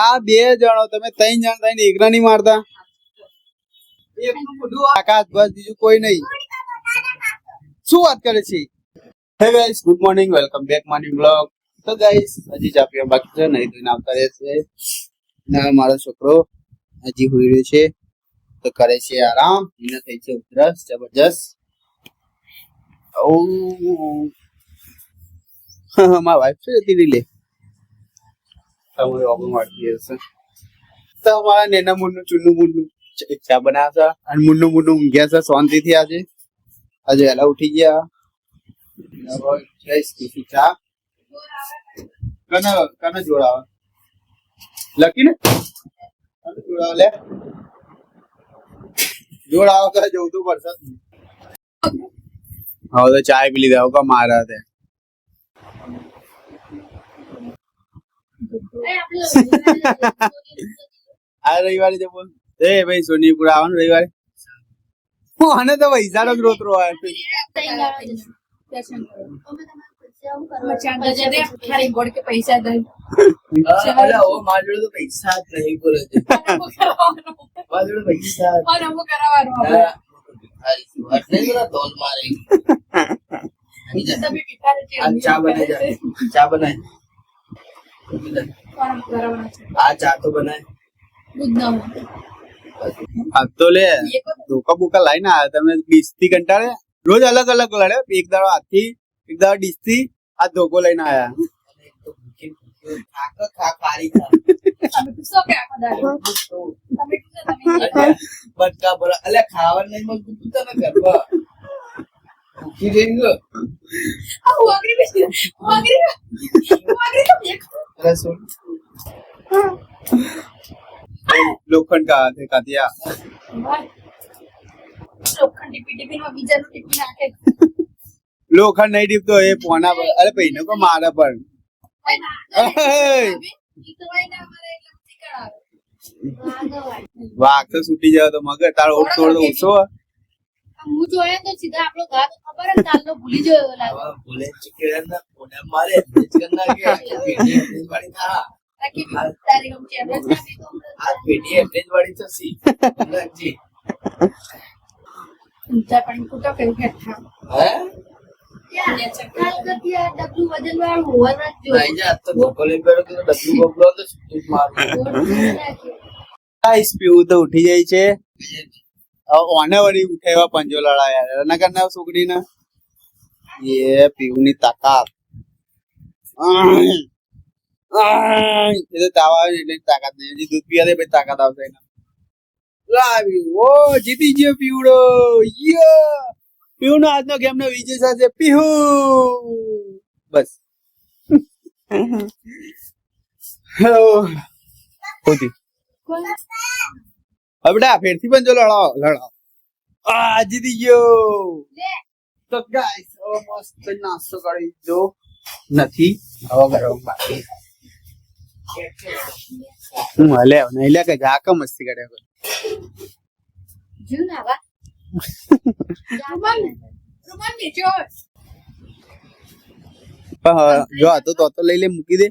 આ બે જણો તમે ત્રણ જણ થઈને એકલા નહીં મારતા આકાશ બસ બીજું કોઈ નહીં શું વાત કરે છે હે guys good morning welcome back morning blog તો ગાઈસ હજી ચા પીવા બાકી છે નહીં ધોઈને આવતા રહેશે ના મારો છોકરો હજી હોઈ રહ્યો છે તો કરે છે આરામ એને થઈ છે ઉધરસ જબરજસ્ત ઓ મારા વાઈફ છે જતી લે તમારે ઓબન વાળી હશે તો અમારા નેના મુન્નું ચુન્નું મુન્નું ચા બનાવશે અને મુન્નું મુન્નું ઊંઘ્યા છે શાંતિથી આજે વહેલા ઉઠી ગયા ચા કને જોડાવે લકી ને જોડાવે લે જોડાવો કે જવું તો પડશે હવે તો ચાય પી લીધા કે મારા તે આ રવિવારે જે બોલ એ ભાઈ સોનીપુર આવવાનું રવિવારે હું આને તો પૈસાનો ગ્રોથ રો આવે પૈસા ચા બનાય આ ચા તો બનાય આ તો લે ધોકા બોકા લાઈને આવ્યા તમે ડીશ થી કંટાળે રોજ અલગ અલગ લડે એક દાડો હાથથી એક દાડો ડીશ થી આ ધોકો લઈને આવ્યા બટકા બોલા અલ્યા ખાવાનું નહીં મળતું તને ઘરમાં ભૂખી જઈને लोखंड का हाथ है कातिया लोखंड टिफिन में बीजा નું ટિફિન નાખે लोखंड नहीं टिप तो ये पोना पर अरे पहिने को मारा पर वाग तो छूटी जाओ तो मगर तार ओट तोड़ दो उसो હું જોયા તો સીધા આપણો ઘા તો ખબર જ તાલનો ભૂલી ગયો લાગે ભૂલે ચુકે ના પોડા મારે ચકના કે પેટી વાળી થા તાકી તારી ગમ છે એવરેજ ના તો આ પેટી એવરેજ વાળી તો સી જી ઊંચા પણ કુટો કેવું કે હે યાર ચક્કર ગતિયા ડબલું વજન વાળું હોવા ના જો નહીં જા તો બોલે બેરો કે ડબલું બબલો તો સ્ટીક માર આ સ્પીડ તો ઉઠી જાય છે ઓને વળી ઉઠાવ્યા પંજો લડાયા એના કરના છોકરીને એ પીવની તાકાત એ તો તાવા એટલે તાકાત નહીં હજી દૂધ પીવા દે પછી તાકાત આવશે એને લાવી ઓ જીતી ગયો પીવડો યો પીવનો આજનો ગેમ નો વિજય સાથે પીહુ બસ હોતી હવે બેટા ફેરથી પણ જો લડાવો આ જીતી ગયો તો ગાઈસ ઓ મસ્ત નાસ્તો કરી જો નથી હવે ગરમ બાકી હું હલે નહીં લે કે જાકા મસ્તી કરે જીવ ના વા રૂમાન ને જો જો આ તો લઈ લે મૂકી દે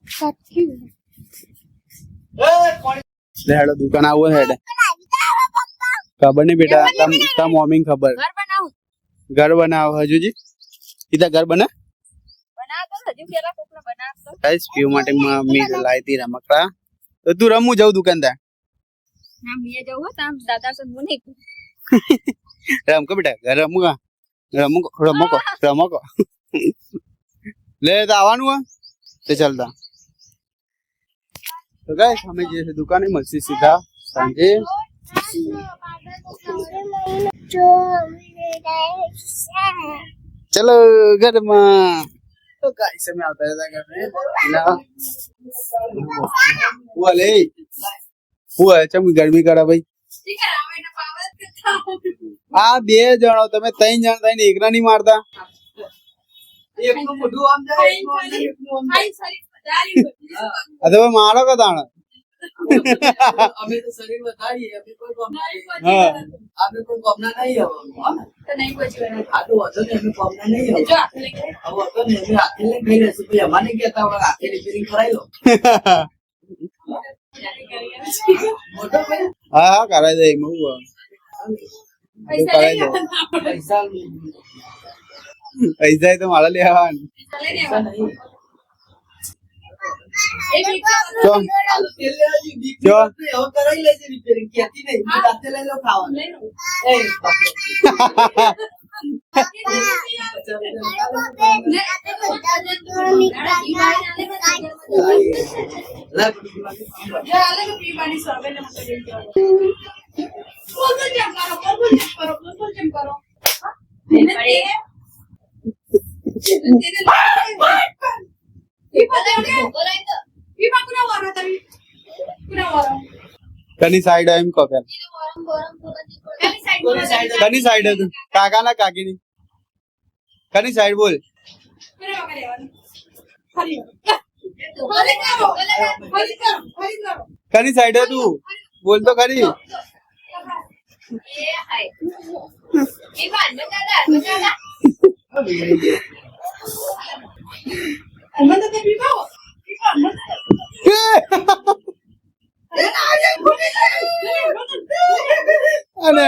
સાચી હેડો દુકાન આવો હેડે ખબર નહીં બેટા તમ મમ્મી ખબર ઘર બનાવ હજુજી ઈતા ઘર બના ગાઈસ પીવ માટે મમ્મી લાવી હતી રમકડા તો તું રમવું જાવ દુકાનદાર રમકો બેટા ઘર રમકો લે તો આવવાનું હે તો ચાલતા तो गाइस हमें जैसे दुकान है मस्जिद सीधा सांझे चलो घर में तो गाइस हमें आता है घर में ना हुआ चम गर्मी करा भाई आ બે જણો તમે ત્રણ જણ થઈને એકલા નહીં મારતા એકનું મોઢું આમ જાય अरे मारो का दाना अभी तो शरीर बताइए अभी कोई कमना नहीं है अभी कोई कमना नहीं है तो नहीं कुछ करना आ तो वजन में कमना नहीं है जो आके लेके अब वजन में आके ले गई रेसिपी हमारे क्या था आके रिपेयरिंग कराई लो મોટો ભાઈ હા હા કરાવી દે એમાં હું પૈસા લઈ કરાવી દે લેવાના. પૈસા પૈસા એ તો મારા લેવાનું પૈસા લઈ પૈસા લેવાના. નહીં એક રિક્ષા ચો આ તો તેલ લેવા જઈ બીક જો. બીક હવે કરાવી લેજે રિપેરિંગ કહેતી નહીં મેં રાતે લઈ લો ખાવાનું લઈ લો. એ બાપરે. લા, કની સાઈડ એમ કહો પેલા કની સાઈડ હતું કાકા ના કાકી ની કની સાઈડ બોલ કની સાઈડ હતું બોલ તો ખરી અને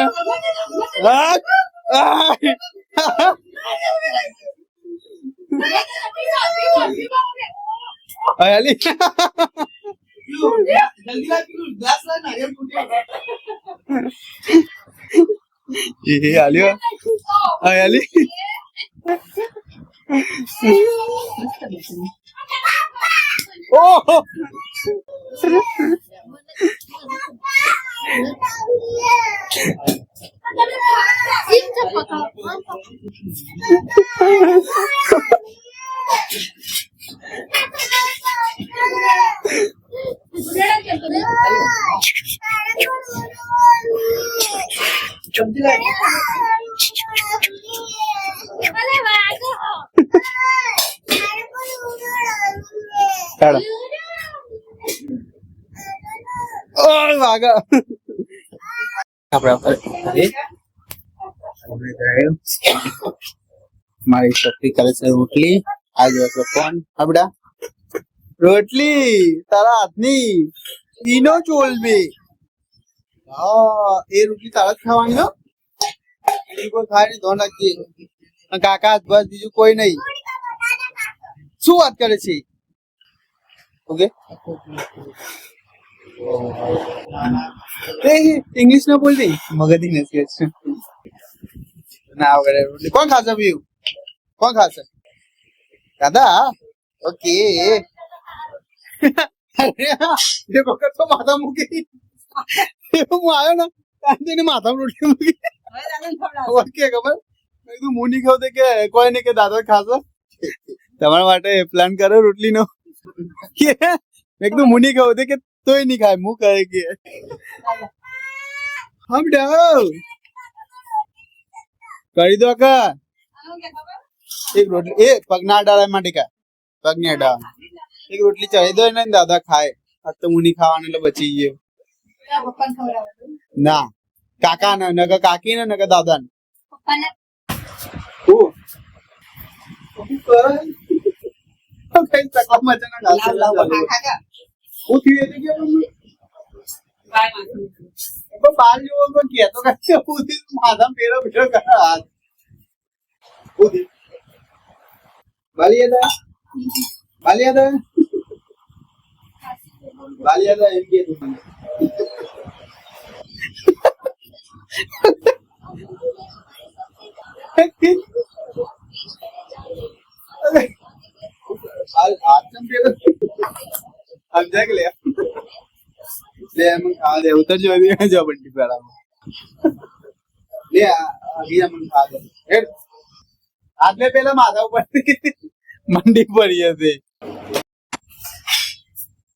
હયાલી પેલું, જલ્દી લા, પેલું ગ્લાસ લા, નારિયેળ ફૂટ્યો. એ હાલ્યો હયાલી ઓહો જલ્દી લા. કાઢો ઓ વાગા આપણે મારી છોકરી કરે છે રોટલી આ જો ફોન આપડા રોટલી તારા હાથની ઈનો ચોલબી હા એ રોટલી તારા જ ખાવાની હો બીજું કોઈ ખાય નહીં ધોન રાખજે અને કાકા હાથ બસ બીજું કોઈ નહીં શું વાત કરે છે ઓકે इंग्लिश में बोल दी मगधी नसीहत ना वगैरह रोटी कौन खा सकता है कौन खा सकता दादा ओके अरे देखो तो माता मुकी હું આવ્યો ને તાંતીને માથામાં રોટલી મૂકી ઓકે ખબર મેં કીધું હું નહીં ખાવ કે કોઈ નહીં કે દાદા ખાશો તમારા માટે પ્લાન કર્યો રોટલીનો કે મેં કીધું હું નહીં ખાવ કે તોય નહીં ખાય હું કહે કે હમ ડાવ કરી દો કા એક રોટલી એ પગના અડાળા માટે કા પગની અડાળા એક રોટલી ચડી દો ને દાદા ખાય આ તો હું નહીં ખાવાનું એટલે બચી ગયો ના કાકા ને નકા કાકી ને નકા દાદા ને બાલિયાદા એમ કે ઉતર જો બંટી પેલા લે ખા દે આટલે પેલા માથા ઉપર મંડી પડી હતી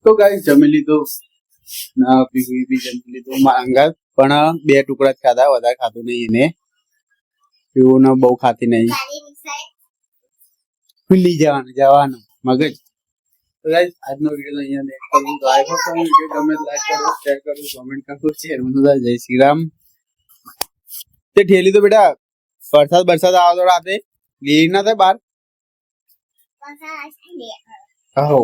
તો ગાઈસ જમી લીધું ના પીવી બી જમી લીધું માંગા પણ 2 ટુકડા જ ખાધા વધારે ખાધું નહીં એને પીવું ને બહુ ખાતી નહીં ભૂલી જવાનું મગજ તો ગાઈસ આજનો વિડીયો અહીંયા કરું તો આઈ હોપ તમને વિડીયો ગમે લાઈક કરો શેર કરો કમેન્ટ કરો શેર મને જય શ્રી રામ તે ઠેલી તો બેટા વરસાદ આવે તો રાતે ગીર ના થાય બાર આહો